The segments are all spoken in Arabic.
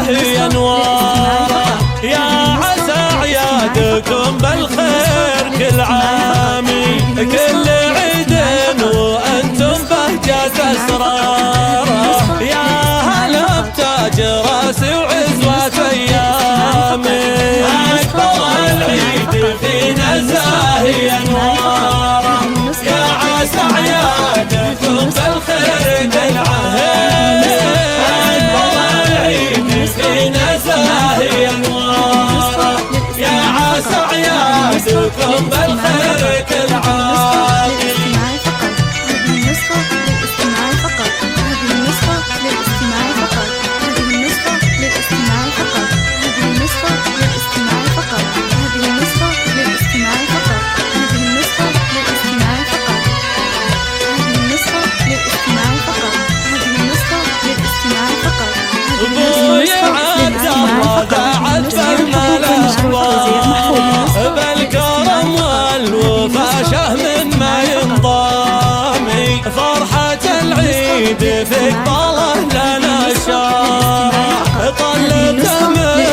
زاهي انواره، يا عسى اعيادكم بالخير كل عام، كل عيد وانتم بهجة اسراره، يا هلا بتاج راسي وعزوة ايامي، اكبر العيد فينا زاهي انواره، يا عسى اعيادكم بالخير كل عام، اكبر العيد فينا زاهي انواره، يا عسى اعيادكم بالخير كل عام. بالكرم والوفا شهم ما ينضامي، فرحة العيد فيك طاله لنا الشارع، طلت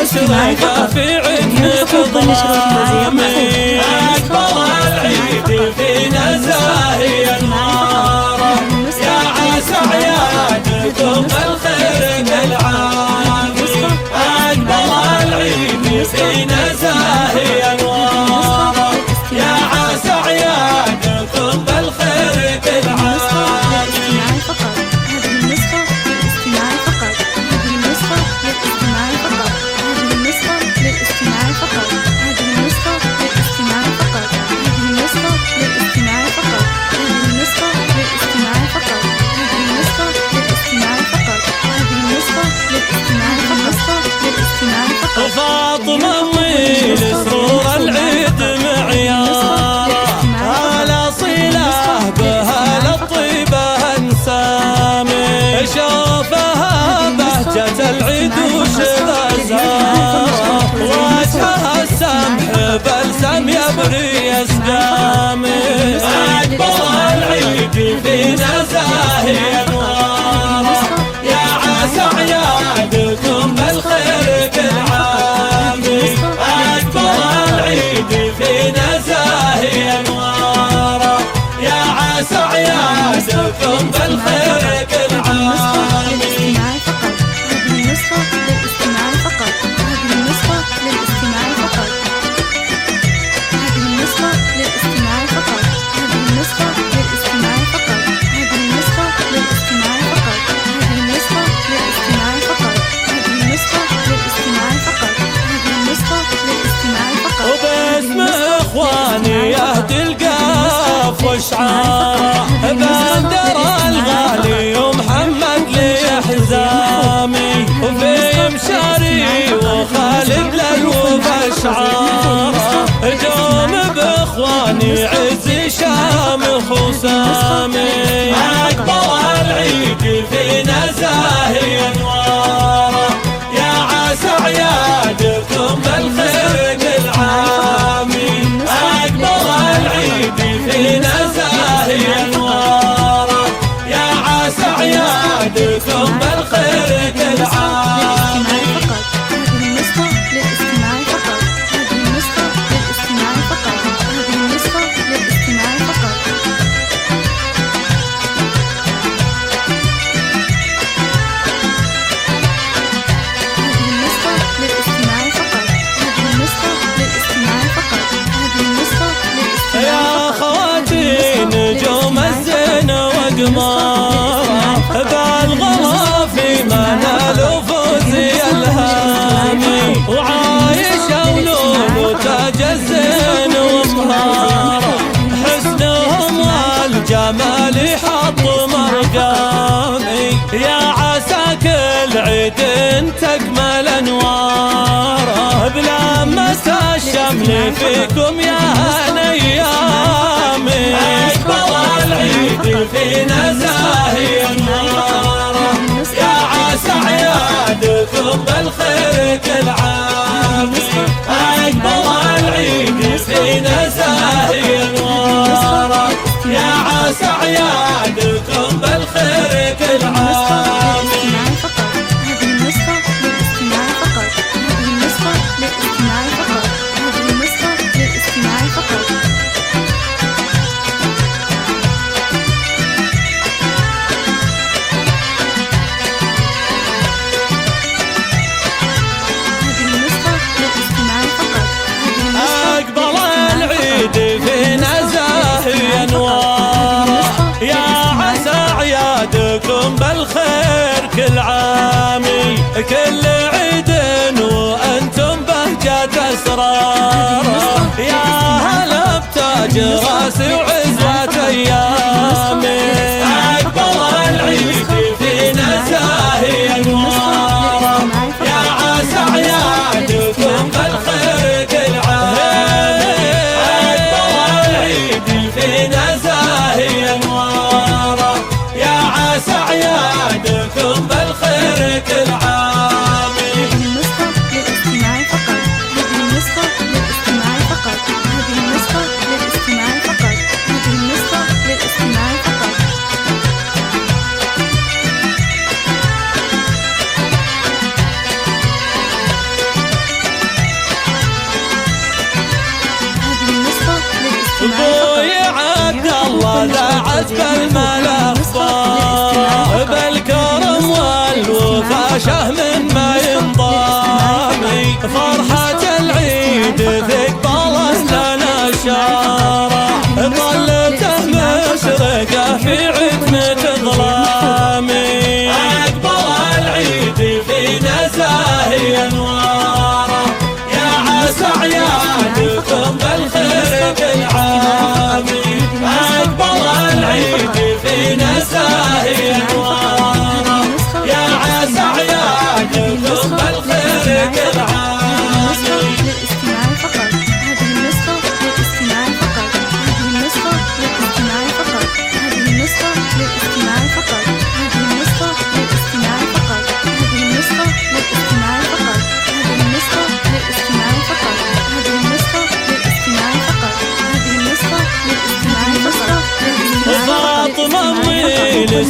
مشرقة في عدنك ظلامي، أكبر العيد فينا زاهي انواره، يا عسى اعيادكم بالخير كل عام، أكبر العيد فينا زاهي انواره، يا عسى اعيادكم بالخير كل عام. فاطمة ويل سرور العيد معياره، هلا صلة بها للطيبة انسامي، شوفها بهجة العيد وشذا زاره، وجهها السمح بلسم يبري اسقامي، اكبر العيد فينا زاهي انواره، يا عسى اعيادكم بالخير كل عام، أكبر العيد فينا زاهي انواره، يا عسى اعيادكم بالخير كل عام. يهدي القاف وشعاره، بندر الغالي ومحمد لي حزامي، وفي مشاري وخالد للوفا شعاره، دوم باخواني عزي شامخ وسامي، اكبر العيد فينا زاهي انواره، يا عسى اعيادكم بالخير كل عام، العيد فينا زاهي انواره، يا عسى اعيادكم بالخير كل عام. بالغلا في منال فوزي الهامي، وعايشة ولول تاج الزين ومهاره، حسنهم والجمال يحط مرقامي، يا عسى كل عيد تكمل انواره، بلمة الشمل فيكم يا هنيامي، اكبر العيد فينا زاهي انواره، يا عسى اعيادكم بالخير كل عام، اكبر العيد فينا زاهي انواره، يا عسى اعيادكم بالخير كل عام. تاج راسي وعزوة أيامي. أكبر العيد فينا زاهي أنواره، يا عسى أعيادكم بالخير كل عام. أكبر العيد فينا زاهي أنواره، يا عسى أعيادكم بالخير كل عام. ابوي عبد الله ذا عزب الملفظ، بالكرم والوفا شهم ما ينضامي. فرحة العيد ثقل لنا الشارع، ظلته مشرقة في عتمة ظلامي. أكبر العيد فينا زاهي أنواره، يا عسى أعيادكم بالخير كل عام. أكبر العيد فينا زاهي أنواره، يا عسى أعيادكم بالخير كل عام.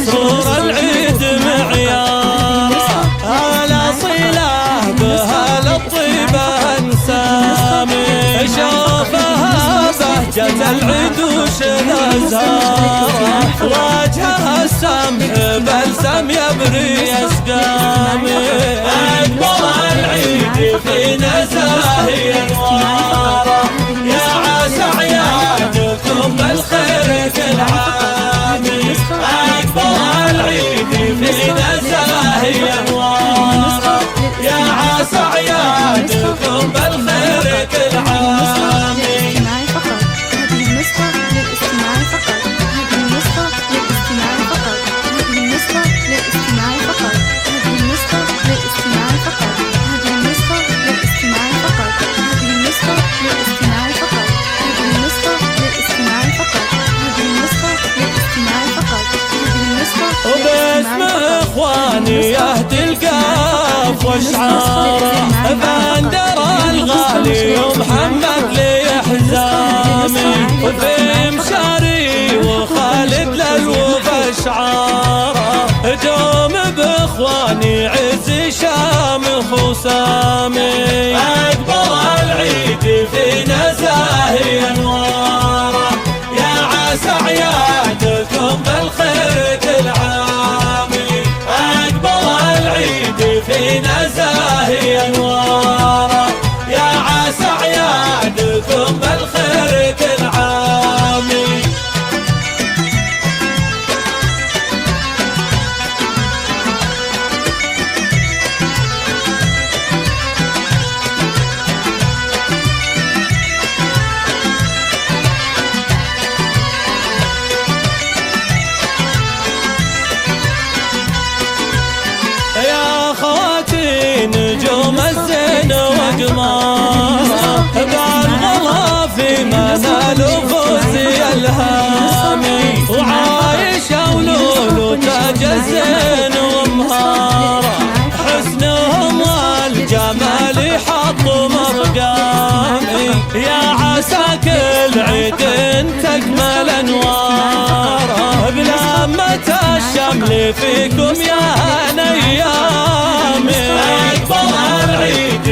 سرور العيد معياره، الأصيلة بها للطيبة انسامي. شوفها بهجة العيد وشذا زهره، وجهها السمح بلسم يبري اسقامي. أكبر العيد فينا زاهي أنواره، يا عسى أعيادكم بالخير كل عام. أكبر العيد فينا زاهي أنواره، يا عسى أعيادكم بالخير كل عام. وباسم إخواني يهدي القاف واشعاره، بندر الغالي ومحمد لي حزامي. وفي مشاري وخالد للوفا شعاره، دوم بإخواني عزي شامخ وسامي. أكبر العيد فينا زاهي أنواره، يا عسى أعيادكم بالخير كل عام. أكبر العيد فينا زاهي أنواره، يا عسى أعيادكم بالخير كل عام. نجوم الزين وقماره، بالغلا في منال فوزي الهامي. وعايشة ولول وتاج الزين ومهاره، حسنهم والجمال يحطوا مرقامي. يا عسى كل عيد تكمل انواره، بلمة الشمل فيكم يا نيامي. أكبر العيد